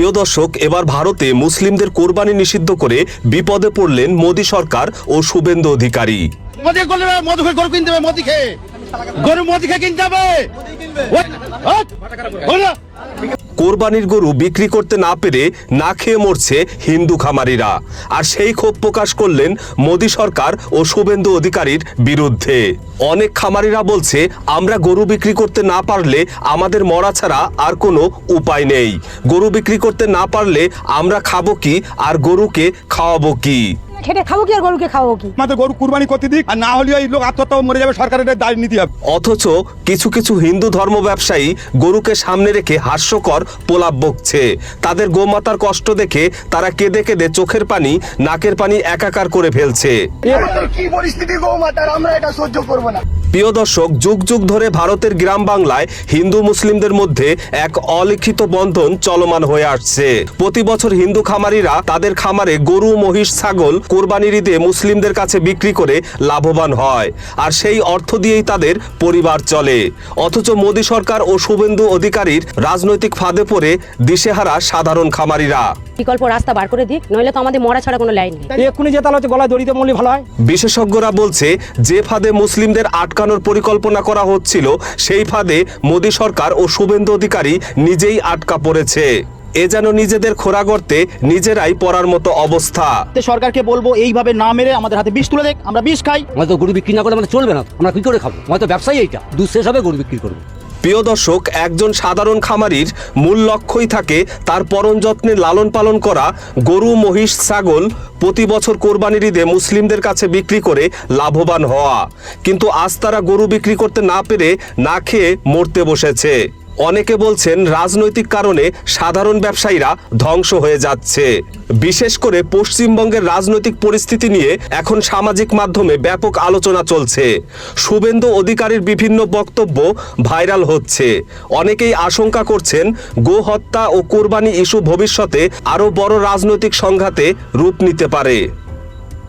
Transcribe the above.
প্রিয় দর্শক, এবার ভারতে মুসলিমদের কোরবানি নিষিদ্ধ করে বিপদে পড়লেন মোদী সরকার ও শুভেন্দু অধিকারী। কোরবানির গরু বিক্রি করতে না পেরে না খেয়ে মরছে হিন্দু খামারিরা, আর সেই ক্ষোভ প্রকাশ করলেন মোদী সরকার ও শুভেন্দু অধিকারীর বিরুদ্ধে। অনেক খামারিরা বলছে, আমরা গরু বিক্রি করতে না পারলে আমাদের মরা ছাড়া আর কোনো উপায় নেই। গরু বিক্রি করতে না পারলে আমরা খাবো কি আর গরুকে খাওয়াবো কি? খেটে খাবো কি আর গরুকে খাওয়াবো কি? আমাদের গরু কুরবানি করতে দিক, আর না হলে এই লোক আত্মহত্যা মরে যাবে, সরকারের দায় নিতে হবে। অথচ কিছু কিছু হিন্দু ধর্ম ব্যবসায়ী গরুকে সামনে রেখে হাস্যকর প্রলাপ বকছে। তাদের গোমাতার কষ্ট দেখে তারা কেঁদে কেঁদে চোখের পানি নাকের পানি একাকার করে ফেলছে। কি পরিস্থিতি গোমাতার, আমরা এটা সহ্য করব না। প্রিয় দর্শক, যুগ যুগ ধরে ভারতের গ্রাম বাংলায় হিন্দু মুসলিমদের মধ্যে এক অলিখিত বন্ধন চলমান হয়ে আসছে। প্রতি বছর হিন্দু খামারিরা তাদের খামারে গরু, মহিষ, ছাগল কোরবানির ঈদে মুসলিমদের কাছে বিক্রি করে লাভবান হয়, আর সেই অর্থ দিয়েই তাদের পরিবার চলে। অথচ মোদী সরকার ও শুভেন্দু অধিকারীর রাজনৈতিক ফাঁদে পড়ে দিশেহারা সাধারণ খামারিরা। বিকল্প রাস্তা বার করে দিক, নইলে তো আমাদের মরা ছাড়া কোনো লাইন নেই। এক্ষুনি যেতে হচ্ছে গলায় দড়িতে মরলে ভালো হয়। বিশেষজ্ঞরা বলছে, যে ফাঁদে মুসলিমদের আটকানোর পরিকল্পনা করা হচ্ছিল, সেই ফাঁদে মোদী সরকার ও শুভেন্দু অধিকারী নিজেই আটকা পড়েছে। এ যেন নিজেদের খোরা গর্তে নিজেরাই পড়ার মতো অবস্থা। সরকারকে বলবো এইভাবে না মেরে আমাদের হাতে বিষ তুলে দেখ, আমরা বিষ খাই। হয়তো গরু বিক্রি না করলে আমাদের চলবে না, আমরা কি করে খাবো? হয়তো ব্যবসায়ী এইটা দুধ শেষ হবে, গরু বিক্রি করবো। প্রিয় দর্শক, একজন সাধারণ খামারির মূল লক্ষ্যই থাকে তার পরম যত্নে লালন পালন করা গরু, মহিষ, ছাগল প্রতি বছর কোরবানির ঈদে মুসলিমদের কাছে বিক্রি করে লাভবান হওয়া। কিন্তু আজ তারা গরু বিক্রি করতে না পেরে না খেয়ে মরতে বসেছে। অনেকে বলছেন, রাজনৈতিক কারণে সাধারণ ব্যবসায়ীরা ধ্বংস হয়ে যাচ্ছে। বিশেষ করে পশ্চিমবঙ্গের রাজনৈতিক পরিস্থিতি নিয়ে এখন সামাজিক মাধ্যমে ব্যাপক আলোচনা চলছে। শুভেন্দু অধিকারীর বিভিন্ন বক্তব্য ভাইরাল হচ্ছে। অনেকেই আশঙ্কা করছেন, গো হত্যা ও কোরবানি ইস্যু ভবিষ্যতে আরও বড় রাজনৈতিক সংঘাতে রূপ নিতে পারে।